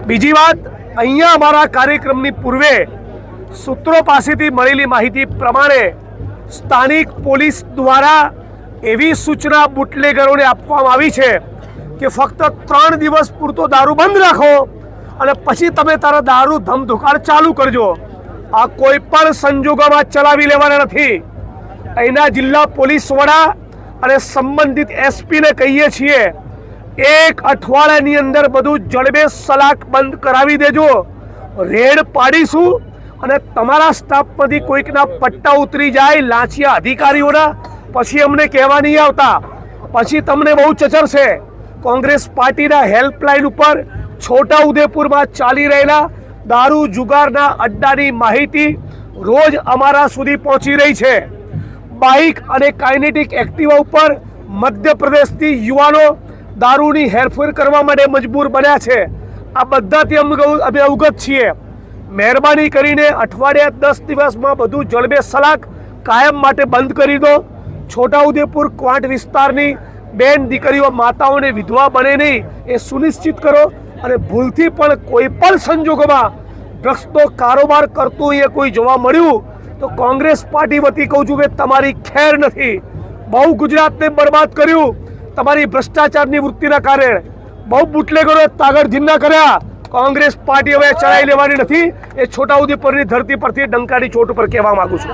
બીજી વાત, અહીંયા અમારા કાર્યક્રમની પૂર્વે સૂત્રો પાસેથી મળેલી માહિતી પ્રમાણે સ્થાનિક પોલીસ દ્વારા એવી સૂચના બુટલેગરોને આપવામાં આવી છે કે ફક્ત 3 દિવસ પૂરતો દારૂ બંધ રાખો અને પછી તમે તારા દારૂ ધમધુકાર ચાલુ કરજો. આ કોઈ પણ સંજોગોમાં ચલાવી લેવાના નથી. અહીંના જિલ્લા પોલીસ વડા અને સંબંધિત એસપીને કહીએ છીએ, 1 અઠવાડિયાની અંદર બધું જડબે સલાક બંધ કરાવી દેજો. રેડ પાડીશું અને તમારા સ્ટાફમાંથી કોઈકના પટ્ટા ઉતરી જાય લાંચિયા અધિકારીઓના, પછી અમને કહેવા નહીં આવતા, પછી તમને બહુ ચચરશે. કોંગ્રેસ પાર્ટીના હેલ્પલાઇન ઉપર છોટાઉદેપુરમાં ચાલી રહેલા દારૂ જુગારના અડ્ડાની માહિતી રોજ અમારા સુધી પહોંચી રહી છે. બાઇક અને કાઇનેટિક એક્ટિવા ઉપર મધ્યપ્રદેશથી યુવાનો દારૂની હેરફેર કરવા માટે મજબૂર બન્યા છે. આ બધાથી અમે અવગત છીએ. મહેરબાની કરીને અઠવાડિયા 10 દિવસમાં બધું જડબે સલાક કાયમ માટે બંધ કરી દો. છોટાઉદેપુર ક્વાંટ વિસ્તારની બેન દીકરીઓ માતાઓને વિધવા બને નહીં એ સુનિશ્ચિત કરો. અને ભૂલથી પણ કોઈ પણ સંજોગોમાં ડ્રગ્સનો કારોબાર કરતું એ કોઈ જોવા મળ્યું તો કોંગ્રેસ પાર્ટી વતી કહું છું કે તમારી ખેર નથી. બહુ ગુજરાતને બરબાદ કર્યું તમારી ભ્રષ્ટાચારની વૃત્તિના કારણે. બહુ બુટલેગરોએ તાગડધીન્ના કર્યા. કોંગ્રેસ પાર્ટી હવે ચલાવી લેવાની નથી. એ છોટાઉદેપુરની ધરતી પરથી ડંકાની ચોટ ઉપર કહેવા માંગુ છું.